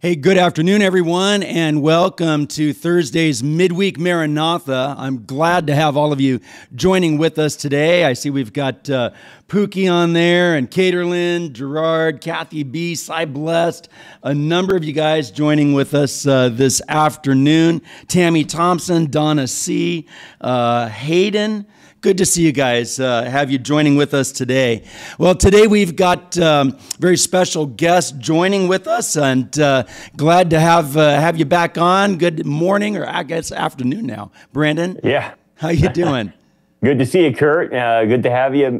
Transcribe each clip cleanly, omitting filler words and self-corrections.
Hey, good afternoon, everyone, and welcome to Thursday's Midweek Maranatha. I'm glad to have all of you joining with us today. I see we've got Pookie on there, and Caterlin, Gerard, Kathy B, Cy Blessed, a number of you guys joining with us this afternoon. Tammy Thompson, Donna C, Hayden. Good to see you guys, have you joining with us today. Well, today we've got very special guests joining with us, and glad to have you back on. Good morning, or I guess afternoon now. Brandon? Yeah. How you doing? Good to see you, Kurt. Good to have you,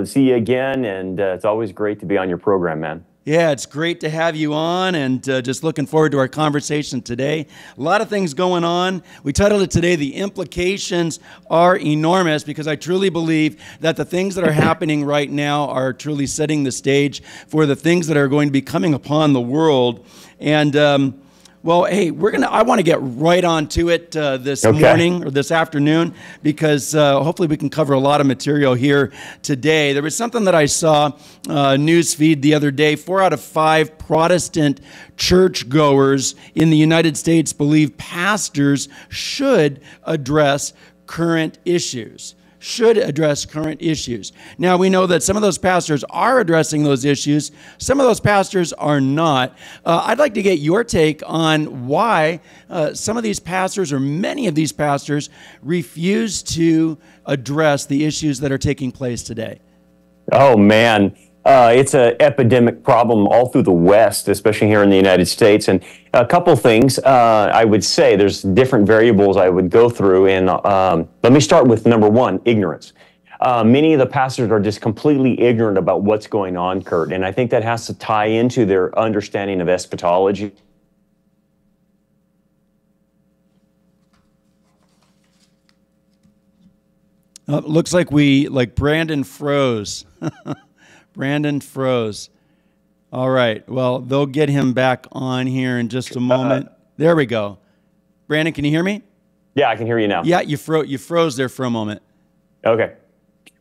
see you again, and it's always great to be on your program, man. Yeah, it's great to have you on, and just looking forward to our conversation today. A lot of things going on. We titled it today, The Implications Are Enormous, because I truly believe that the things that are happening right now are truly setting the stage for the things that are going to be coming upon the world. And well, hey, I want to get right on to it this morning or this afternoon, because hopefully we can cover a lot of material here today. There was something that I saw news feed the other day. 4 out of 5 Protestant churchgoers in the United States believe pastors should address current issues. Now, we know that some of those pastors are addressing those issues. Some of those pastors are not. I'd like to get your take on why some of these pastors, or many of these pastors, refuse to address the issues that are taking place today. Oh, man. It's an epidemic problem all through the West, especially here in the United States. And a couple things I would say, there's different variables I would go through. And let me start with number one, ignorance. Many of the pastors are just completely ignorant about what's going on, Kurt. And I think that has to tie into their understanding of eschatology. Looks like Brandon froze. Brandon froze. All right. Well, they'll get him back on here in just a moment. There we go. Brandon, can you hear me? Yeah, I can hear you now. Yeah, you froze there for a moment. Okay.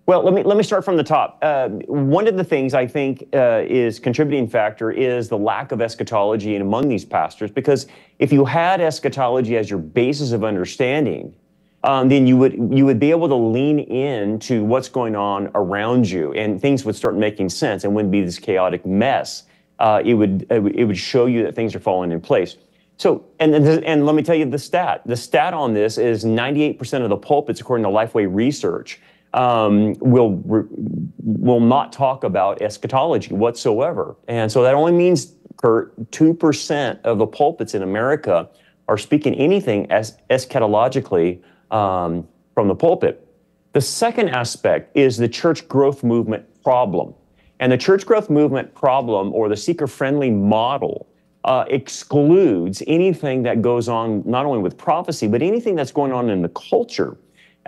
Well, let me start from the top. One of the things I think is contributing factor is the lack of eschatology among these pastors, because if you had eschatology as your basis of understanding, then you would be able to lean into what's going on around you, and things would start making sense, and wouldn't be this chaotic mess. It would show you that things are falling in place. So, and let me tell you the stat. The stat on this is 98% of the pulpits, according to Lifeway Research, will not talk about eschatology whatsoever. And so that only means, Kurt, 2% of the pulpits in America are speaking anything as eschatologically from the pulpit. The second aspect is the church growth movement problem. And the church growth movement problem, or the seeker-friendly model, excludes anything that goes on not only with prophecy, but anything that's going on in the culture.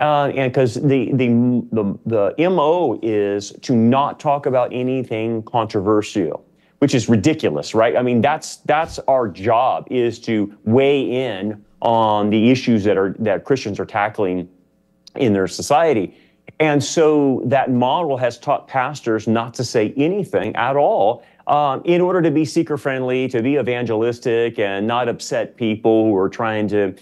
And because the MO is to not talk about anything controversial, which is ridiculous, right? I mean, that's our job, is to weigh in on the issues that Christians are tackling in their society. And so that model has taught pastors not to say anything at all in order to be seeker-friendly, to be evangelistic, and not upset people who are trying to,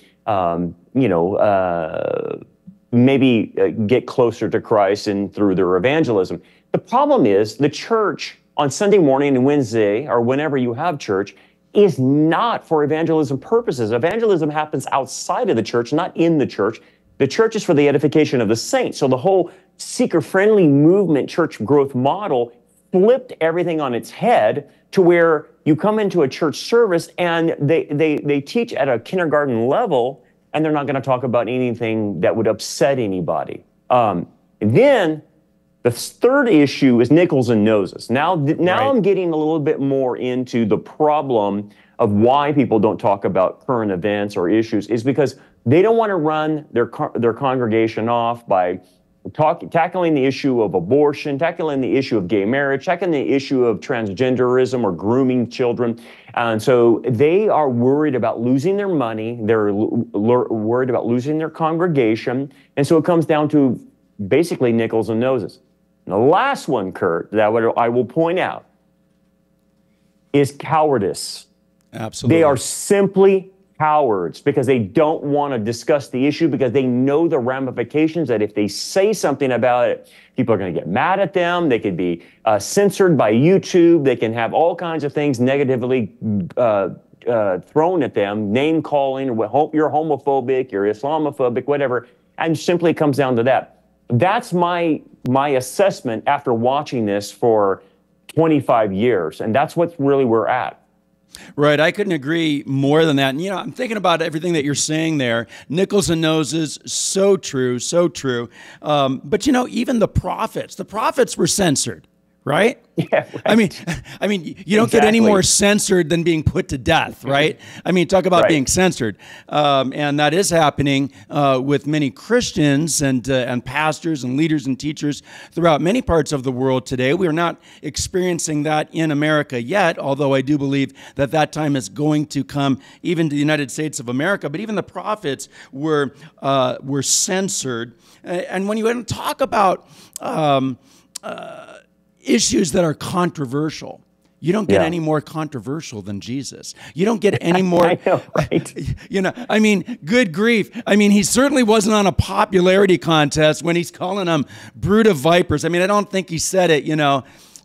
maybe get closer to Christ and through their evangelism. The problem is the church on Sunday morning and Wednesday, or whenever you have church, is not for evangelism purposes. Evangelism happens outside of the church, not in the church. The church is for the edification of the saints. So the whole seeker-friendly movement church growth model flipped everything on its head, to where you come into a church service and they teach at a kindergarten level, and they're not going to talk about anything that would upset anybody. And then the third issue is nickels and noses. Now right. I'm getting a little bit more into the problem of why people don't talk about current events or issues, is because they don't want to run their congregation off by tackling the issue of abortion, tackling the issue of gay marriage, tackling the issue of transgenderism or grooming children. And so they are worried about losing their money. They're worried about losing their congregation. And so it comes down to basically nickels and noses. And the last one, Kurt, that I will point out is cowardice. Absolutely. They are simply cowards because they don't want to discuss the issue, because they know the ramifications, that if they say something about it, people are going to get mad at them. They could be censored by YouTube. They can have all kinds of things negatively thrown at them, name calling, you're homophobic, you're Islamophobic, whatever. And simply comes down to that. That's my assessment after watching this for 25 years. And that's what really we're at. Right. I couldn't agree more than that. And, I'm thinking about everything that you're saying there. Nickels and noses, so true, so true. But, even the prophets were censored. Right? Yeah. Right. I mean, you don't get any more censored than being put to death, right? Talk about being censored, and that is happening with many Christians and pastors and leaders and teachers throughout many parts of the world today. We are not experiencing that in America yet, although I do believe that time is going to come even to the United States of America. But even the prophets were censored, and when you talk about issues that are controversial, you don't get any more controversial than Jesus. You don't get any more. I know, right? Good grief. He certainly wasn't on a popularity contest when he's calling them brood of vipers. I don't think he said it,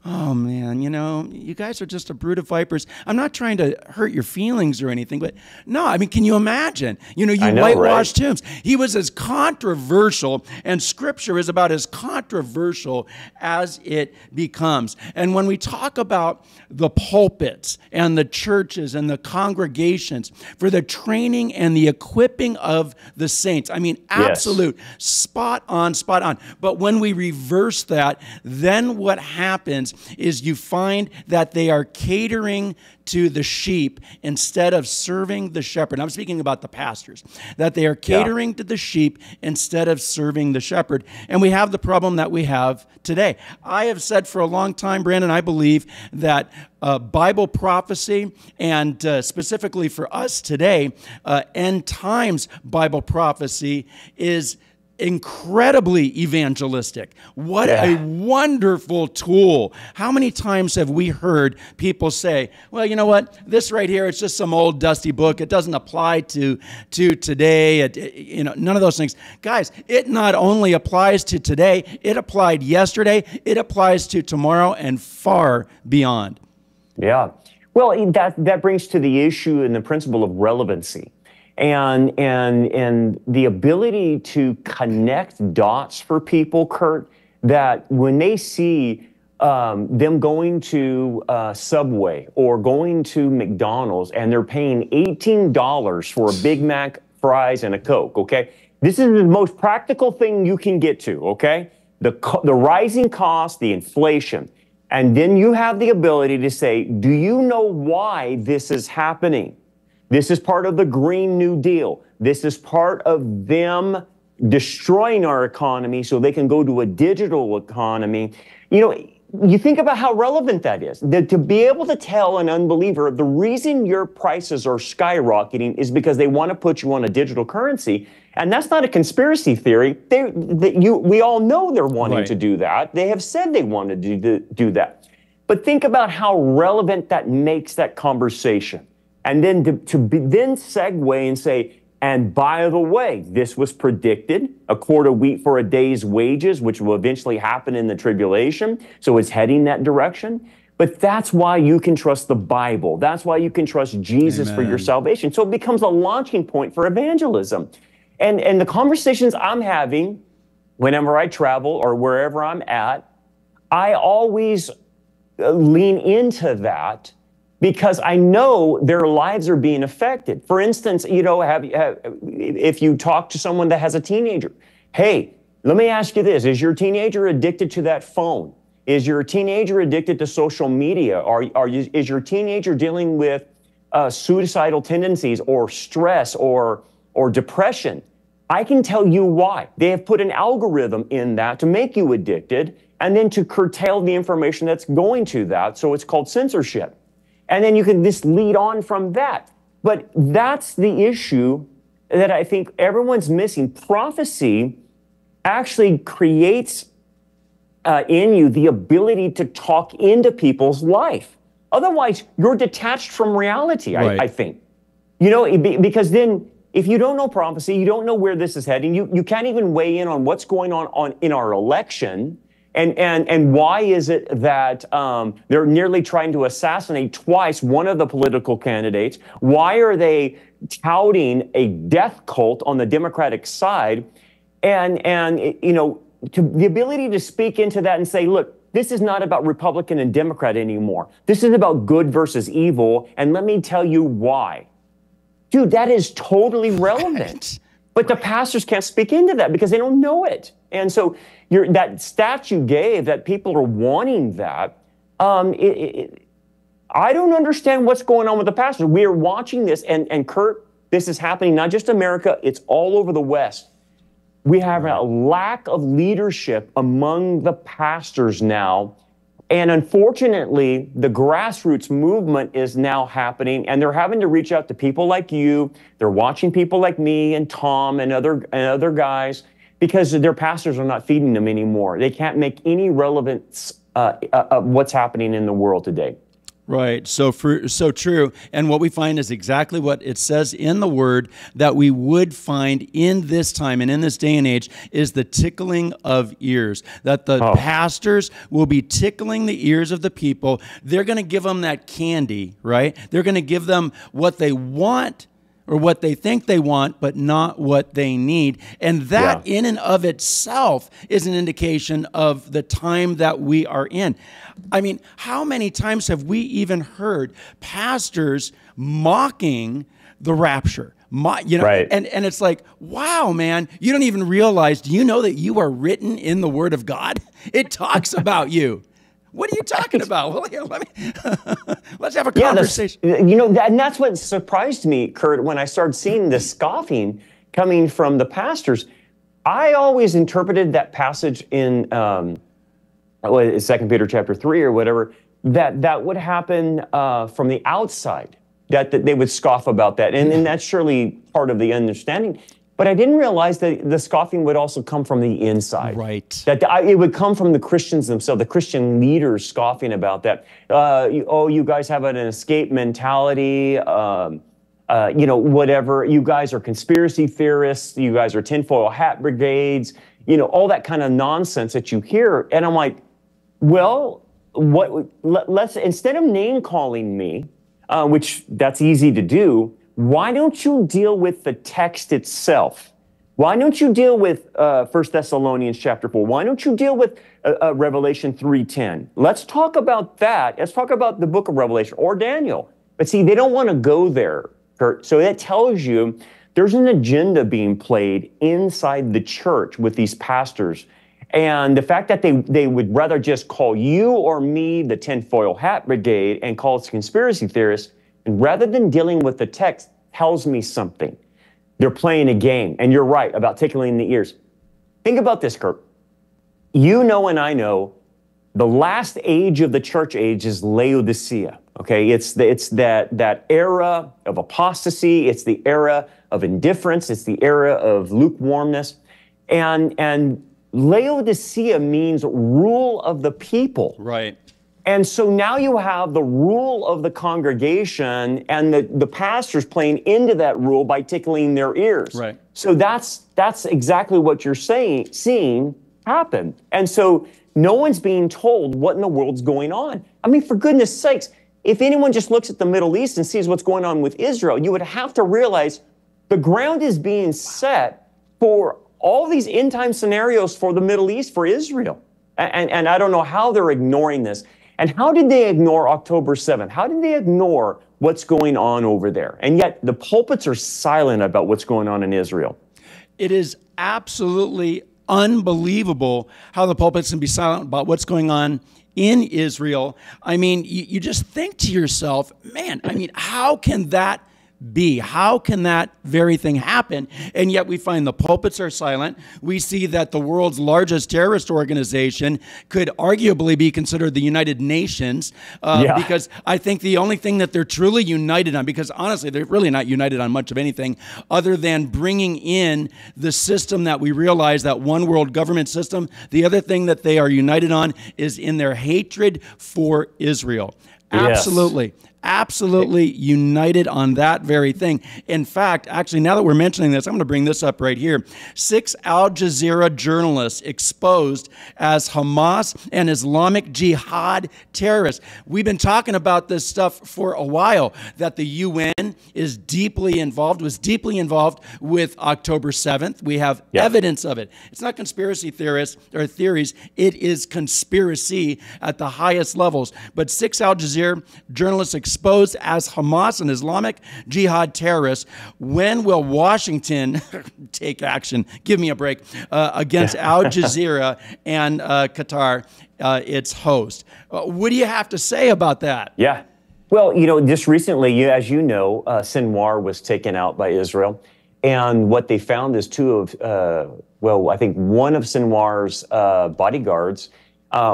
oh man, you guys are just a brood of vipers. I'm not trying to hurt your feelings or anything, but no, can you imagine? You whitewash tombs. He was as controversial, and Scripture is about as controversial as it becomes. And when we talk about the pulpits and the churches and the congregations for the training and the equipping of the saints, absolute, spot on. But when we reverse that, then what happens is you find that they are catering to the sheep instead of serving the shepherd. I'm speaking about the pastors, that they are catering to the sheep instead of serving the shepherd. And we have the problem that we have today. I have said for a long time, Brandon, I believe that Bible prophecy, and specifically for us today, end times Bible prophecy is incredibly evangelistic. What a wonderful tool. How many times have we heard people say, well, you know what, this right here, it's just some old dusty book. It doesn't apply to today. None of those things. Guys, it not only applies to today, it applied yesterday, it applies to tomorrow and far beyond. Yeah. Well, that brings to the issue and the principle of relevancy. And the ability to connect dots for people, Kurt, that when they see them going to Subway or going to McDonald's and they're paying $18 for a Big Mac, fries, and a Coke, okay? This is the most practical thing you can get to, okay? The rising cost, the inflation. And then you have the ability to say, do you know why this is happening? This is part of the Green New Deal. This is part of them destroying our economy so they can go to a digital economy. You think about how relevant that is. To be able to tell an unbeliever the reason your prices are skyrocketing is because they want to put you on a digital currency. And that's not a conspiracy theory. We all know they're wanting to do that. They have said they wanted to do that. But think about how relevant that makes that conversation. And then then segue and say, and by the way, this was predicted, a quart of wheat for a day's wages, which will eventually happen in the tribulation. So it's heading that direction. But that's why you can trust the Bible. That's why you can trust Jesus for your salvation. So it becomes a launching point for evangelism. And the conversations I'm having whenever I travel or wherever I'm at, I always lean into that, because I know their lives are being affected. For instance, if you talk to someone that has a teenager, hey, let me ask you this. Is your teenager addicted to that phone? Is your teenager addicted to social media? Is your teenager dealing with suicidal tendencies or stress or depression? I can tell you why. They have put an algorithm in that to make you addicted and then to curtail the information that's going to that. So it's called censorship. And then you can just lead on from that. But that's the issue that I think everyone's missing. Prophecy actually creates in you the ability to talk into people's life. Otherwise, you're detached from reality, Right. I think. You know, because then if you don't know prophecy, you don't know where this is heading, you can't even weigh in on what's going on in our election. And why is it that they're nearly trying to assassinate twice one of the political candidates? Why are they touting a death cult on the Democratic side? And you know, the ability to speak into that and say, look, this is not about Republican and Democrat anymore. This is about good versus evil. And let me tell you why. Dude, that is totally relevant. But the pastors can't speak into that because they don't know it. And so that stat you gave, that people are wanting that, I don't understand what's going on with the pastors. We are watching this, and Kurt, this is happening not just America, it's all over the West. We have a lack of leadership among the pastors now. And unfortunately, the grassroots movement is now happening, and they're having to reach out to people like you. They're watching people like me and Tom and other guys because their pastors are not feeding them anymore. They can't make any relevance of what's happening in the world today. Right. So true. And what we find is exactly what it says in the Word that we would find in this time and in this day and age is the tickling of ears. That the pastors will be tickling the ears of the people. They're going to give them that candy, right? They're going to give them what they want or what they think they want, but not what they need. And that in and of itself is an indication of the time that we are in. I mean, how many times have we even heard pastors mocking the rapture? Right. And it's like, wow, man, you don't even realize, do you know that you are written in the Word of God? It talks about you. What are you talking about? Well, here, let's have a conversation. You know, and that's what surprised me, Kurt, when I started seeing the scoffing coming from the pastors. I always interpreted that passage in 2 Peter chapter 3 or whatever, that would happen from the outside, that they would scoff about that. And that's surely part of the understanding. But I didn't realize that the scoffing would also come from the inside. Right. That it would come from the Christians themselves, the Christian leaders scoffing about that. You guys have an escape mentality, whatever. You guys are conspiracy theorists. You guys are tinfoil hat brigades, all that kind of nonsense that you hear. And I'm like, well, let's, instead of name calling me, which that's easy to do, why don't you deal with the text itself? Why don't you deal with 1 Thessalonians chapter 4? Why don't you deal with Revelation 3:10? Let's talk about that. Let's talk about the book of Revelation or Daniel. But see, they don't want to go there, Kurt. So that tells you there's an agenda being played inside the church with these pastors. And the fact that they would rather just call you or me the tinfoil hat brigade and call us conspiracy theorists, and rather than dealing with the text, tells me something. They're playing a game, and you're right about tickling the ears. Think about this, Kurt. You know and I know the last age of the church age is Laodicea, okay? It's that era of apostasy. It's the era of indifference. It's the era of lukewarmness. And Laodicea means rule of the people. Right. And so now you have the rule of the congregation and the pastors playing into that rule by tickling their ears. Right. So that's exactly what you're seeing happen. And so no one's being told what in the world's going on. I mean, for goodness sakes, if anyone just looks at the Middle East and sees what's going on with Israel, you would have to realize the ground is being set for all these end time scenarios for the Middle East, for Israel. And I don't know how they're ignoring this. And how did they ignore October 7th? How did they ignore what's going on over there? And yet the pulpits are silent about what's going on in Israel. It is absolutely unbelievable how the pulpits can be silent about what's going on in Israel. I mean, you just think to yourself, man, I mean, how can that be? How can that very thing happen? And yet we find the pulpits are silent. We see that the world's largest terrorist organization could arguably be considered the United Nations, because I think the only thing that they're truly united on, because honestly, they're really not united on much of anything other than bringing in the system that we realize, that one world government system. The other thing that they are united on is in their hatred for Israel. Absolutely. Absolutely united on that very thing. In fact, actually, now that we're mentioning this, I'm going to bring this up right here. 6 Al Jazeera journalists exposed as Hamas and Islamic Jihad terrorists. We've been talking about this stuff for a while, that the UN is deeply involved, was deeply involved with October 7th. We have evidence of it. It's not conspiracy theorists or theories. It is conspiracy at the highest levels. But 6 Al Jazeera journalists exposed as Hamas and Islamic Jihad terrorists. When will Washington take action? Give me a break. Against Al Jazeera and Qatar, its host. What do you have to say about that? Yeah. Well, just recently, as you know, Sinwar was taken out by Israel. And what they found is I think one of Sinwar's bodyguards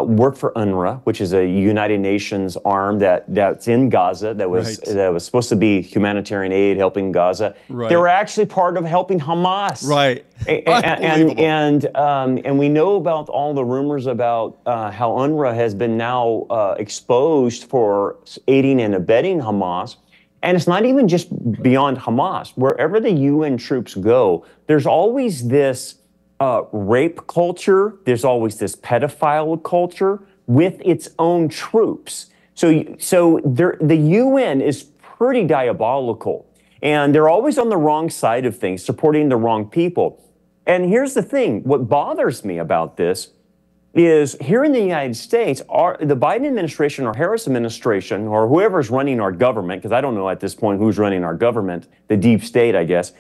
worked for UNRWA, which is a United Nations arm that's in Gaza, that was supposed to be humanitarian aid helping Gaza. Right. They were actually part of helping Hamas. Right. And we know about all the rumors about how UNRWA has been now exposed for aiding and abetting Hamas. And it's not even just beyond Hamas. Wherever the UN troops go, there's always this rape culture. There's always this pedophile culture with its own troops. So the UN is pretty diabolical, and they're always on the wrong side of things, supporting the wrong people. And here's the thing: what bothers me about this is here in the United States, the Biden administration or Harris administration or whoever's running our government, because I don't know at this point who's running our government, the deep state, I guess.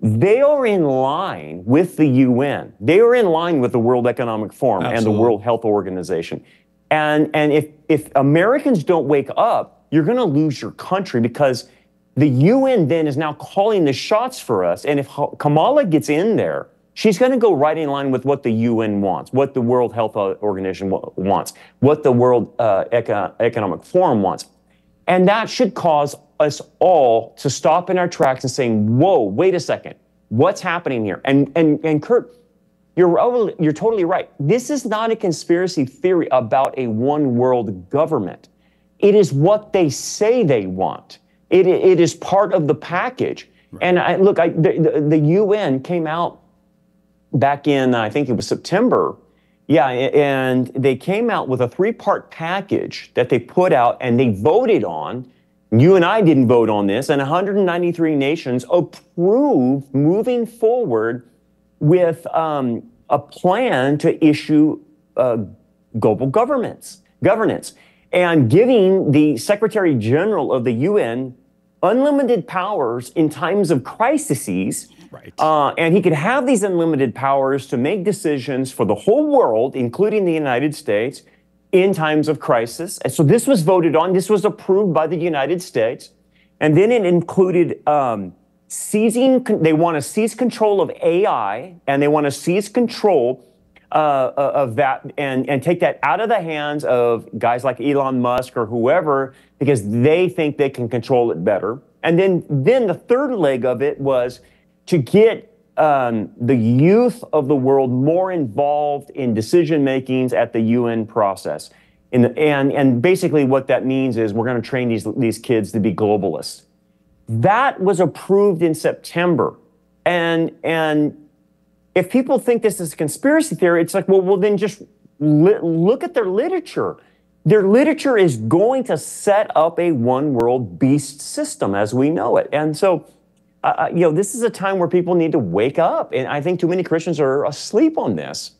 They are in line with the UN. They are in line with the World Economic Forum and the World Health Organization. And if Americans don't wake up, you're going to lose your country, because the UN then is now calling the shots for us. And if Kamala gets in there, she's going to go right in line with what the UN wants, what the World Health Organization wants, what the World Economic Forum wants. And that should cause us all to stop in our tracks and saying, whoa, wait a second, what's happening here? And Kurt, you're totally right. This is not a conspiracy theory about a one world government. It is what they say they want. It is part of the package. Right. And the UN came out back in, I think it was September. Yeah, and they came out with a 3-part package that they put out and they voted on. You and I didn't vote on this, and 193 nations approved moving forward with a plan to issue global governance and giving the Secretary General of the UN unlimited powers in times of crises. Right. And he could have these unlimited powers to make decisions for the whole world, including the United States, in times of crisis. And so this was voted on. This was approved by the United States. And then it included they want to seize control of AI, and they want to seize control of that and take that out of the hands of guys like Elon Musk or whoever, because they think they can control it better. And then the third leg of it was to get the youth of the world more involved in decision makings at the UN process. And basically what that means is we're going to train these kids to be globalists. That was approved in September. And if people think this is a conspiracy theory, it's like, well then just look at their literature. Their literature is going to set up a one world beast system as we know it. And so, this is a time where people need to wake up. And I think too many Christians are asleep on this.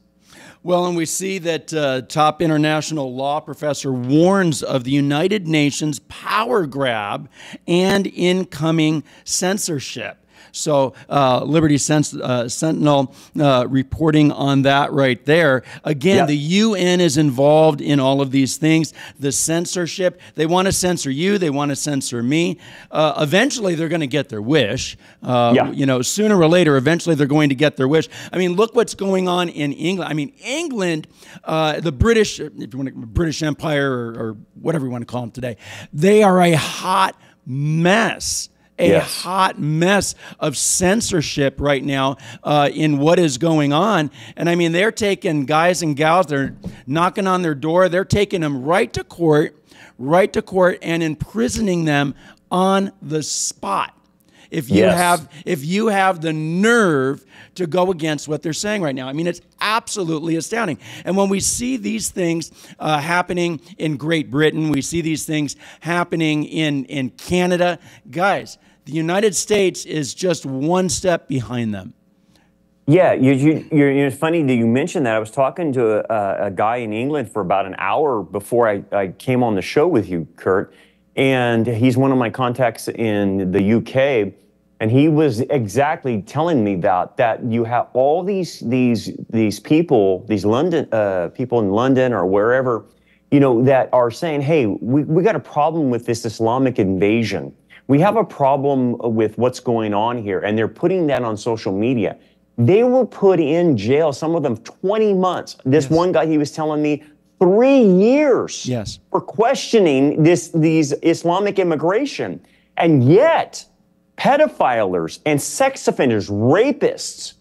Well, and we see that top international law professor warns of the United Nations power grab and incoming censorship. So Liberty Sentinel reporting on that right there. Again, the UN is involved in all of these things. The censorship, they want to censor you. They want to censor me. Eventually, they're going to get their wish. Sooner or later, eventually they're going to get their wish. I mean, look what's going on in England. I mean, England, the British, if you want to, British Empire or whatever you want to call them today, they are a hot mess. Hot mess of censorship right now in what is going on. And I mean, they're taking guys and gals, they're knocking on their door, they're taking them right to court right to court and imprisoning them on the spot. If you have the nerve to go against what they're saying right now. I mean, it's absolutely astounding. And when we see these things happening in Great Britain, we see these things happening in Canada, guys, the United States is just one step behind them. Yeah, it's funny that you mentioned that. I was talking to a guy in England for about an hour before I came on the show with you, Kurt, and he's one of my contacts in the UK, and he was exactly telling me that you have all these people, these London people in London or wherever, that are saying, hey, we got a problem with this Islamic invasion. We have a problem with what's going on here, and they're putting that on social media. They were put in jail, some of them 20 months. This one guy, he was telling me 3 years for questioning these Islamic immigration. And yet, pedophiles and sex offenders, rapists,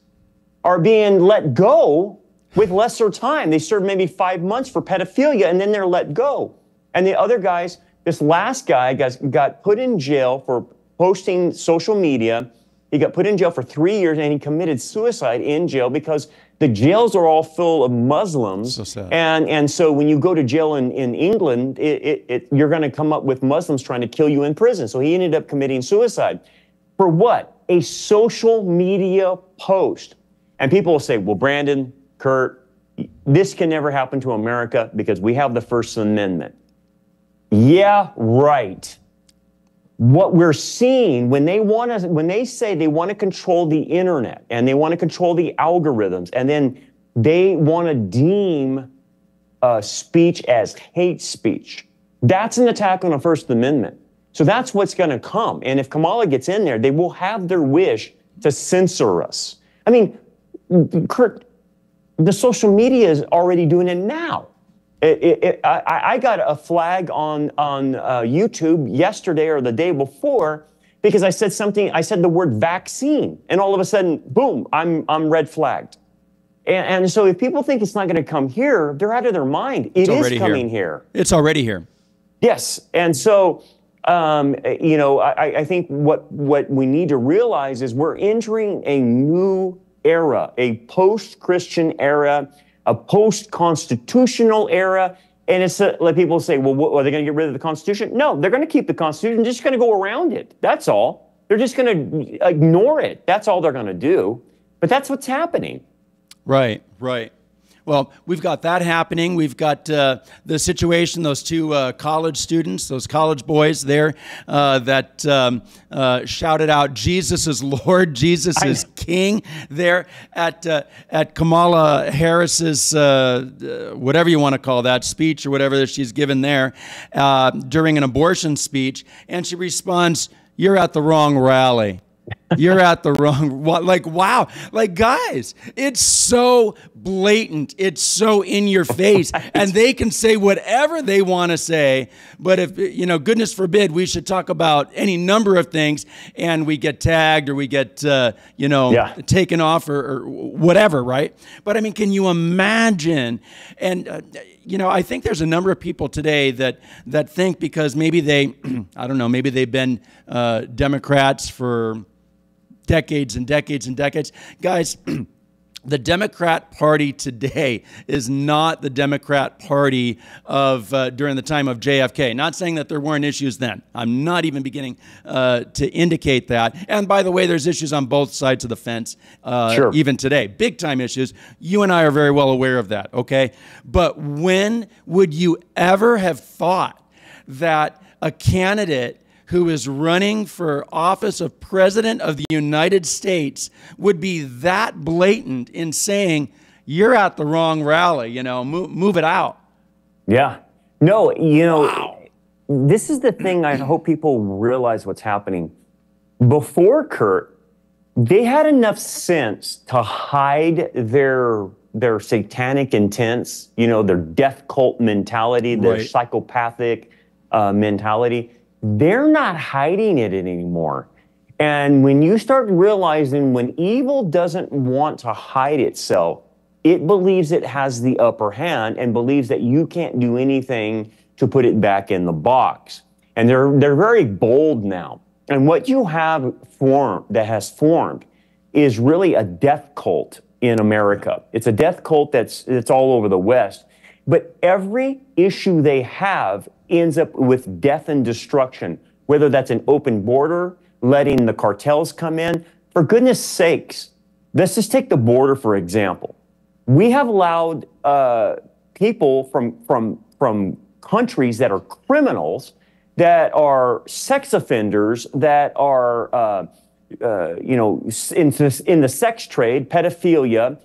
are being let go with lesser time. They serve maybe 5 months for pedophilia, and then they're let go. And the other guys, this last guy got put in jail for posting social media. He got put in jail for 3 years, and he committed suicide in jail because the jails are all full of Muslims. So sad. And so when you go to jail in England, you're going to come up with Muslims trying to kill you in prison. So he ended up committing suicide. For what? A social media post. And people will say, well, Brandon, Kurt, this can never happen to America because we have the First Amendment. Yeah, right. What we're seeing when they say they want to control the internet and they want to control the algorithms, and then they want to deem speech as hate speech, that's an attack on the First Amendment. So that's what's going to come. And if Kamala gets in there, they will have their wish to censor us. I mean, Kurt, the social media is already doing it now. I got a flag on YouTube yesterday or the day before because I said the word vaccine, and all of a sudden, boom, I'm red flagged. And so if people think it's not going to come here, they're out of their mind. It is coming here. It's already here. Yes. And so, I think what we need to realize is we're entering a new era, a post-Christian era, a post-constitutional era. And it's like people say, well, are they going to get rid of the Constitution? No, they're going to keep the Constitution, just going to go around it. That's all. They're just going to ignore it. That's all they're going to do. But that's what's happening. Right, right. Well, we've got that happening. We've got the situation, those two college students, those college boys there that shouted out, Jesus is Lord, Jesus is King, there at Kamala Harris's, whatever you want to call that, speech or whatever that she's given there during an abortion speech. And she responds, you're at the wrong rally. You're at the wrong, like, wow. Like, guys, it's so blatant. It's so in your face. Right. And they can say whatever they want to say. But if, goodness forbid, we should talk about any number of things and we get tagged or we get, taken off or whatever, right? But I mean, can you imagine? And, I think there's a number of people today that think because maybe they, I don't know, maybe they've been Democrats for decades and decades and decades. Guys, the Democrat Party today is not the Democrat Party of during the time of JFK. Not saying that there weren't issues then. I'm not even beginning to indicate that. And by the way, there's issues on both sides of the fence, sure, even today. Big time issues. You and I are very well aware of that, okay? But when would you ever have thought that a candidate who is running for office of President of the United States would be that blatant in saying, you're at the wrong rally, move it out? Yeah. No, wow. This is the thing I hope people realize what's happening. Before Kurt, they had enough sense to hide their satanic intents, their death cult mentality, their psychopathic mentality. They're not hiding it anymore. And when you start realizing when evil doesn't want to hide itself, it believes it has the upper hand and believes that you can't do anything to put it back in the box. And they're very bold now. And what you have has formed is really a death cult in America. It's a death cult that's all over the West. But every issue they have ends up with death and destruction, whether that's an open border, letting the cartels come in. For goodness sakes, let's just take the border, for example. We have allowed people from countries that are criminals, that are sex offenders, that are in the sex trade, pedophilia,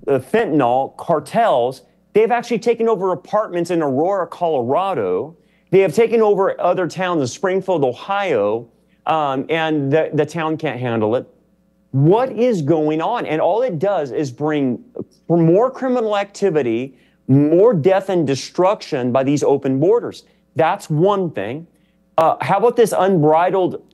fentanyl, cartels. They've actually taken over apartments in Aurora, Colorado. They have taken over other towns in Springfield, Ohio, and the town can't handle it. What is going on? And all it does is bring more criminal activity, more death and destruction by these open borders. That's one thing. How about this unbridled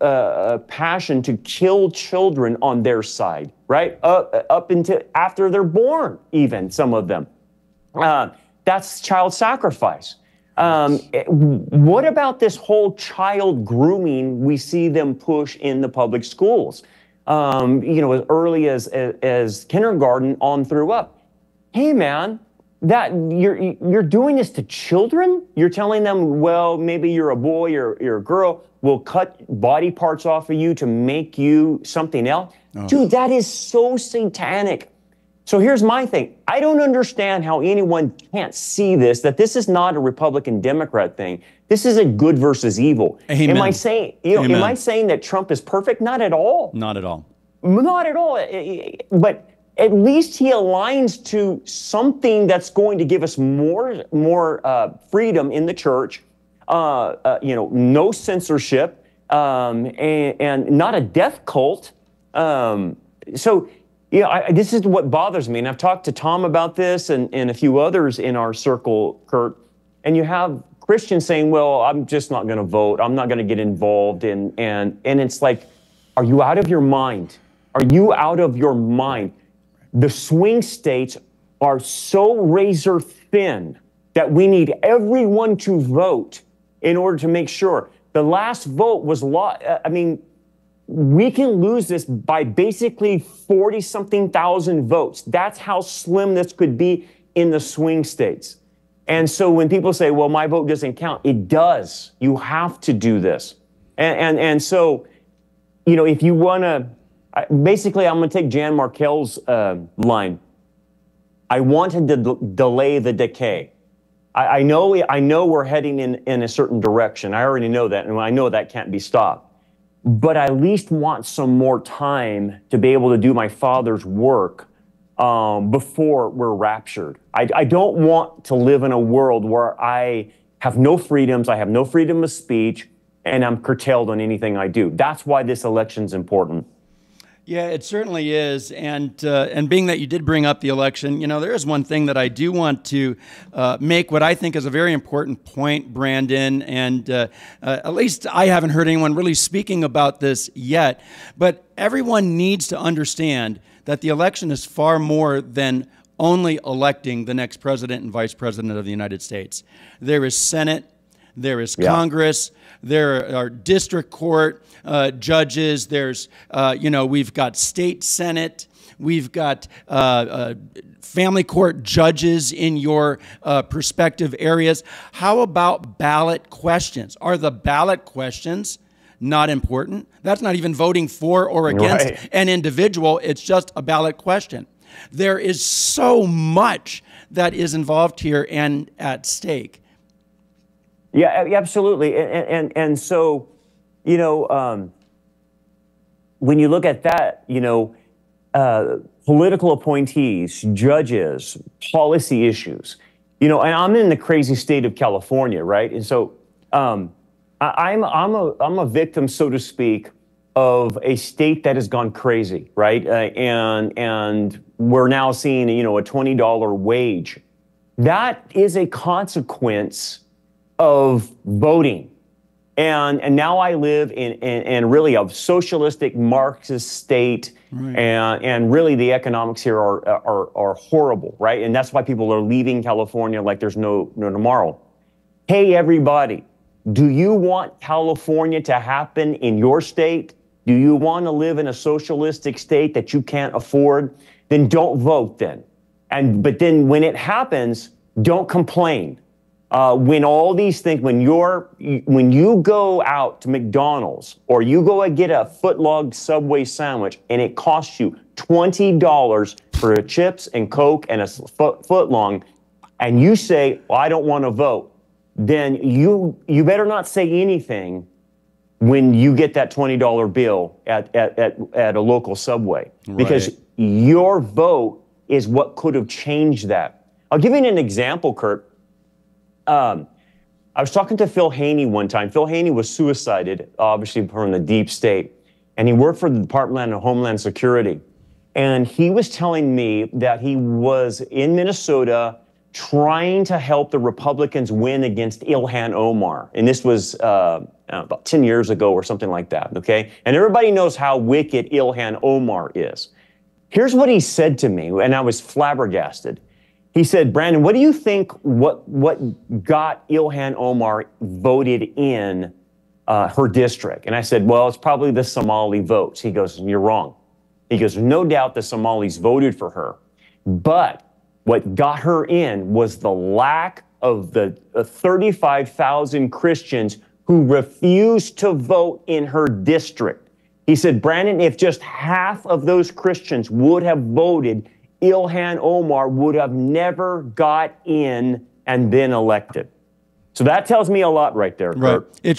passion to kill children on their side, right? Up into after they're born, even some of them. That's child sacrifice. What about this whole child grooming we see them push in the public schools? As early as kindergarten on through up. Hey, man, that you're doing this to children? You're telling them, well, maybe you're a boy or you're a girl. We'll cut body parts off of you to make you something else. Oh. Dude, that is so satanic. So here's my thing. I don't understand how anyone can't see this, that this is not a Republican-Democrat thing. This is a good versus evil. Amen. Am I saying that Trump is perfect? Not at all. Not at all. Not at all. But at least he aligns to something that's going to give us more freedom in the church. No censorship, and not a death cult. This is what bothers me. And I've talked to Tom about this and a few others in our circle, Kurt. And you have Christians saying, well, I'm just not going to vote. I'm not going to get involved. And it's like, are you out of your mind? Are you out of your mind? The swing states are so razor thin that we need everyone to vote in order to make sure. The last vote was we can lose this by basically 40-something thousand votes. That's how slim this could be in the swing states. And so when people say, well, my vote doesn't count, it does. You have to do this. And so, if you want to, basically, I'm going to take Jan Markell's line. I want to delay the decay. I know we're heading in a certain direction. I already know that, and I know that can't be stopped. But I at least want some more time to be able to do my Father's work before we're raptured. I don't want to live in a world where I have no freedoms, I have no freedom of speech, and I'm curtailed on anything I do. That's why this election's important. Yeah, it certainly is. And being that you did bring up the election, there is one thing that I do want to make what I think is a very important point, Brandon. And at least I haven't heard anyone really speaking about this yet. But everyone needs to understand that the election is far more than only electing the next president and vice president of the United States. There is Senate. There is Congress. There are district court judges. There's, we've got state senate. We've got family court judges in your prospective areas. How about ballot questions? Are the ballot questions not important? That's not even voting for or against an individual. It's just a ballot question. There is so much that is involved here and at stake. Yeah, absolutely. And so, when you look at that, political appointees, judges, policy issues, and I'm in the crazy state of California, right? And so I'm a victim, so to speak, of a state that has gone crazy, right? And we're now seeing, a $20 wage. That is a consequence of voting. And now I live in really a socialistic Marxist state, and really the economics here are horrible, right? And that's why people are leaving California like there's no tomorrow. hey, everybody, do you want California to happen in your state? Do you want to live in a socialistic state that you can't afford? Then don't vote then. But then when it happens, don't complain. When all these things, when you go out to McDonald's or you go and get a footlong Subway sandwich and it costs you $20 for a chips and Coke and a footlong, and you say, well, I don't want to vote, then you better not say anything when you get that $20 bill at a local Subway, right? Because your vote is what could have changed that. I'll give you an example, Kurt. I was talking to Phil Haney one time. Phil Haney was suicided, obviously from the deep state, and he worked for the Department of Homeland Security. And he was telling me that he was in Minnesota trying to help the Republicans win against Ilhan Omar. And this was about 10 years ago or something like that, okay? And everybody knows how wicked Ilhan Omar is. Here's what he said to me, and I was flabbergasted. He said, Brandon, what do you think what got Ilhan Omar voted in her district? And I said, well, it's probably the Somali votes. He goes, you're wrong. He goes, no doubt the Somalis voted for her. But what got her in was the lack of the 35,000 Christians who refused to vote in her district. He said, Brandon, if just half of those Christians would have voted, Ilhan Omar would have never got in and been elected. So that tells me a lot right there, Kurt. Right. It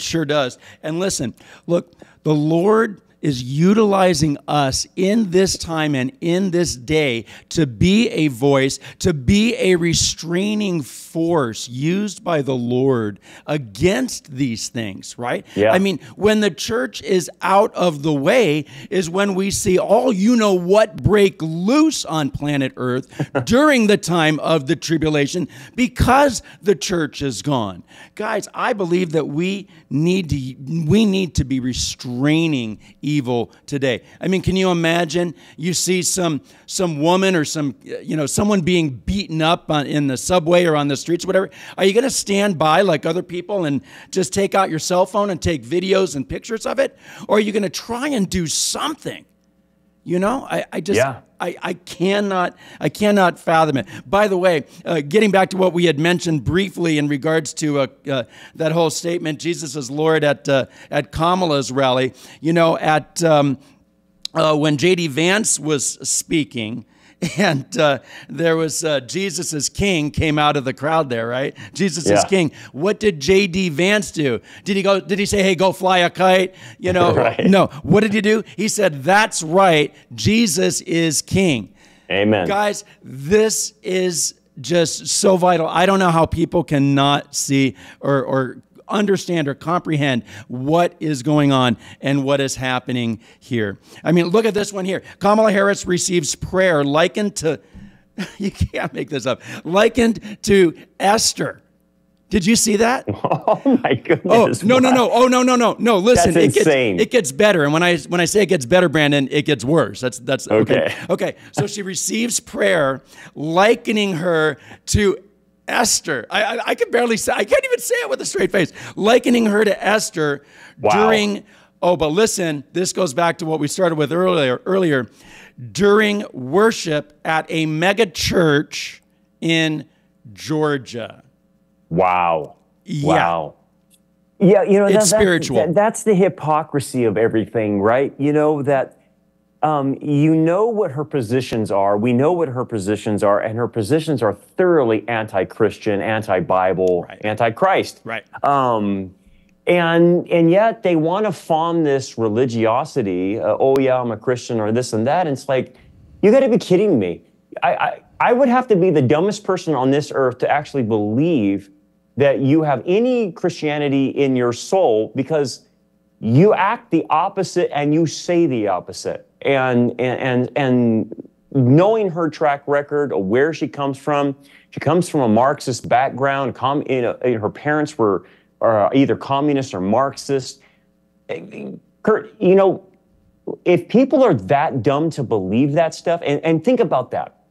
sure does. And listen, look, the Lord is utilizing us in this time and in this day to be a voice, to be a restraining force used by the Lord against these things, right? Yeah. I mean, when the church is out of the way is when we see all you know what break loose on planet Earth during the time of the tribulation because the church is gone. Guys, I believe that we need to be restraining evil today. I mean, can you imagine you see some woman or someone being beaten up in the subway or on the streets, whatever? Are you going to stand by like other people and just take out your cell phone and take videos and pictures of it? Or are you going to try and do something? You know, I cannot fathom it. By the way, getting back to what we had mentioned briefly in regards to that whole statement, Jesus is Lord at Kamala's rally. You know, when J.D. Vance was speaking, and there was Jesus is King came out of the crowd there, right? Jesus is King. What did J.D. Vance do? Did he say, hey, go fly a kite? You know, right. No. What did he do? He said, that's right. Jesus is King. Amen. Guys, this is just so vital. I don't know how people cannot see or understand or comprehend what is going on and what is happening here. I mean, look at this one here. Kamala Harris receives prayer likened to, you can't make this up, likened to Esther. Did you see that? Oh my goodness. Oh, no. Listen, that's insane. It gets better. And when I say it gets better, Brandon, it gets worse. That's okay. Okay. So she receives prayer likening her to Esther. I can barely say, I can't even say it with a straight face. Likening her to Esther during, but listen, this goes back to what we started with earlier, during worship at a mega church in Georgia. Wow. Yeah. Wow. Yeah, you know, it's spiritual. That's the hypocrisy of everything, right? You know, that you know what her positions are. We know what her positions are, and her positions are thoroughly anti-Christian, anti-Bible, right. Anti-Christ. Right. And yet they want to fawn this religiosity. Oh yeah, I'm a Christian or this and that. And it's like, you got to be kidding me. I would have to be the dumbest person on this earth to actually believe that you have any Christianity in your soul, because you act the opposite and you say the opposite. And knowing her track record of where she comes from a Marxist background. Her parents were either communist or Marxist. Kurt, you know, if people are that dumb to believe that stuff, and think about that.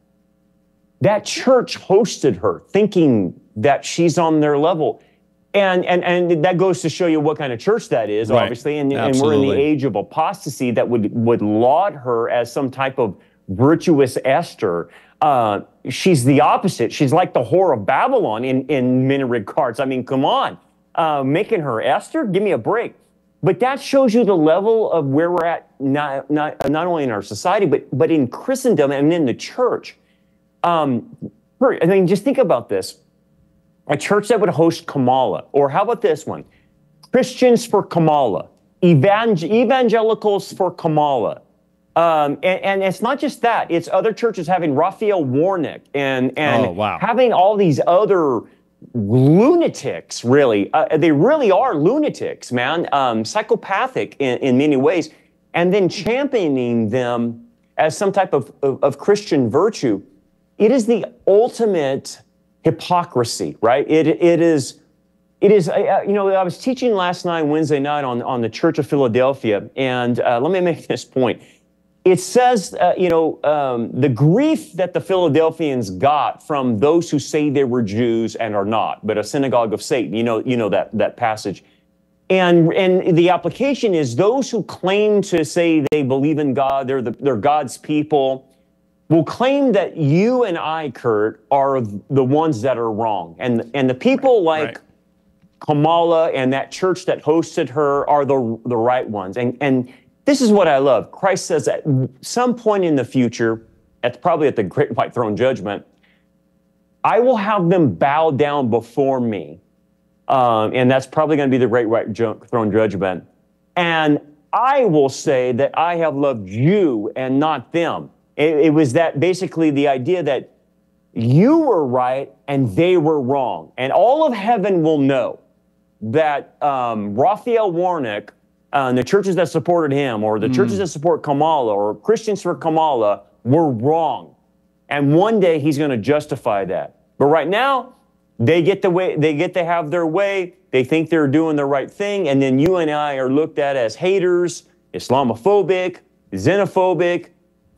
That church hosted her thinking that she's on their level. And that goes to show you what kind of church that is, Right. obviously. And we're in the age of apostasy that would laud her as some type of virtuous Esther. She's the opposite. She's like the whore of Babylon in many regards. I mean, come on. Making her Esther? Give me a break. But that shows you the level of where we're at, not only in our society, but in Christendom and in the church. I mean, just think about this. A church that would host Kamala, or how about this one? Christians for Kamala, evangelicals for Kamala. And it's not just that, it's other churches having Raphael Warnock and having all these other lunatics, really. They really are lunatics, man, psychopathic in many ways, and then championing them as some type of Christian virtue. It is the ultimate hypocrisy, right? It is. You know, I was teaching last night, Wednesday night, on the Church of Philadelphia, and let me make this point. It says, the grief that the Philadelphians got from those who say they were Jews and are not, but a synagogue of Satan. You know that passage. And the application is those who claim to say they believe in God, they're God's people, will claim that you and I, Kurt, are the ones that are wrong. And the people like Kamala and that church that hosted her are the right ones. And this is what I love. Christ says at some point in the future, probably at the great white throne judgment, I will have them bow down before me. And that's probably going to be the great white throne judgment. And I will say that I have loved you and not them. It was that basically the idea that you were right and they were wrong. And all of heaven will know that Raphael Warnock, the churches that supported him, or the churches that support Kamala, or Christians for Kamala, were wrong. And one day he's going to justify that. But right now, they get to have their way. They think they're doing the right thing. And then you and I are looked at as haters, Islamophobic, xenophobic,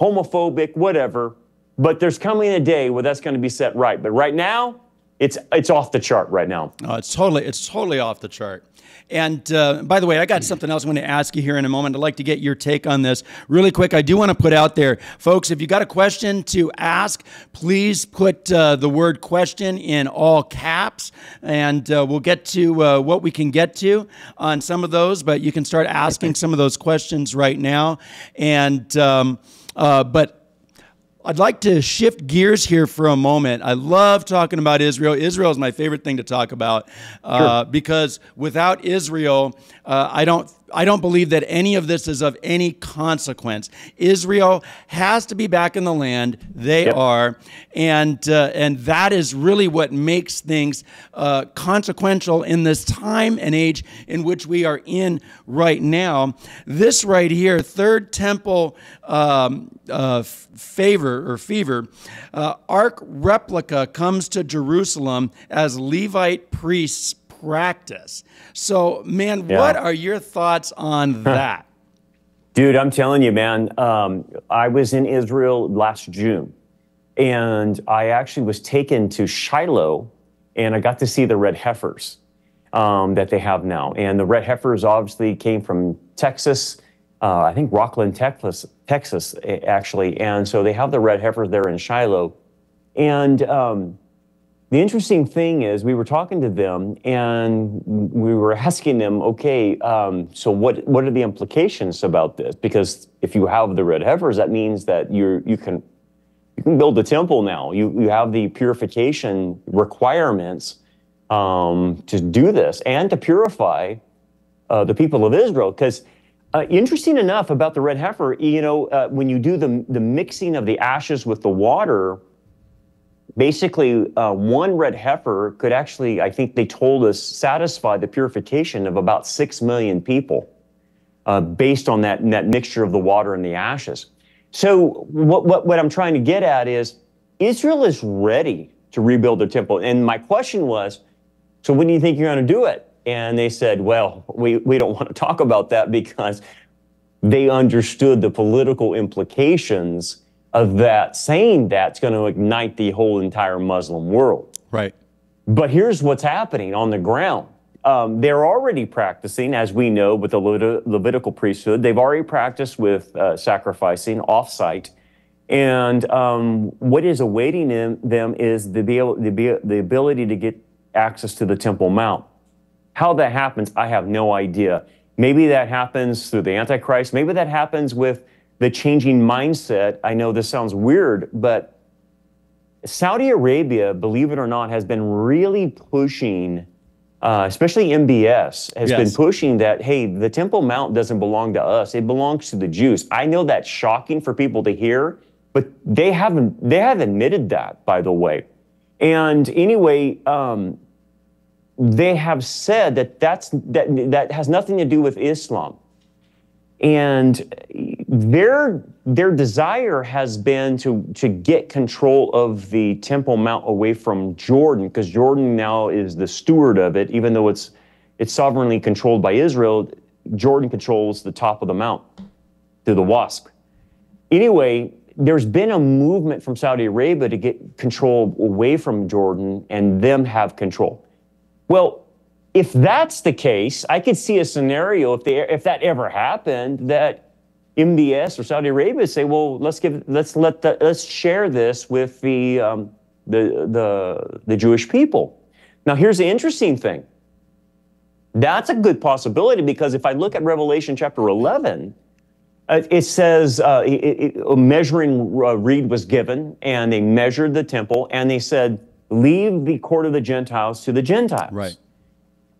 homophobic, whatever. But there's coming a day where that's going to be set right. But right now, it's off the chart right now. Oh, it's totally off the chart. And by the way, I got something else I'm going to ask you here in a moment. I'd like to get your take on this really quick. I do want to put out there, folks, if you got a question to ask, please put the word question in all caps, and we'll get to what we can get to on some of those, but you can start asking some of those questions right now. And but I'd like to shift gears here for a moment. I love talking about Israel. Israel is my favorite thing to talk about because without Israel, I don't believe that any of this is of any consequence. Israel has to be back in the land. They are, and that is really what makes things consequential in this time and age in which we are in right now. This right here, Third Temple fever, Ark replica comes to Jerusalem as Levite priests practice. So, man, what are your thoughts on that? Dude, I'm telling you, man, I was in Israel last June, and I actually was taken to Shiloh, and I got to see the red heifers that they have now. And the red heifers obviously came from Texas, I think Rockland, Texas, actually. And so they have the red heifers there in Shiloh. And the interesting thing is we were talking to them and we were asking them, okay, so what are the implications about this? Because if you have the red heifers, that means that you can build the temple now. You have the purification requirements to do this and to purify the people of Israel. Because interesting enough about the red heifer, when you do the mixing of the ashes with the water, basically one red heifer could actually, I think they told us, satisfy the purification of about 6 million people based on that mixture of the water and the ashes. So what I'm trying to get at is Israel is ready to rebuild their temple. And my question was, so when do you think you're going to do it? And they said, well, we don't want to talk about that because they understood the political implications of that, saying that's going to ignite the whole entire Muslim world. Right. But here's what's happening on the ground. They're already practicing, as we know, with the Levitical priesthood. They've already practiced with sacrificing off-site. And what is awaiting them is the ability to get access to the Temple Mount. How that happens, I have no idea. Maybe that happens through the Antichrist. Maybe that happens with the changing mindset. I know this sounds weird, but Saudi Arabia, believe it or not, has been really pushing, especially MBS, has been pushing that, hey, the Temple Mount doesn't belong to us. It belongs to the Jews. I know that's shocking for people to hear, but they have admitted that, by the way. And anyway, they have said that has nothing to do with Islam. And their desire has been to get control of the Temple Mount away from Jordan, because Jordan now is the steward of it. Even though it's sovereignly controlled by Israel, Jordan controls the top of the mount through the Wasp. Anyway, there's been a movement from Saudi Arabia to get control away from Jordan and them have control. Well, if that's the case, I could see a scenario if that ever happened, that MBS or Saudi Arabia say, well, let's share this with the Jewish people. Now, here's the interesting thing. That's a good possibility, because if I look at Revelation chapter 11, it says a measuring reed was given, and they measured the temple, and they said, leave the court of the Gentiles to the Gentiles. Right.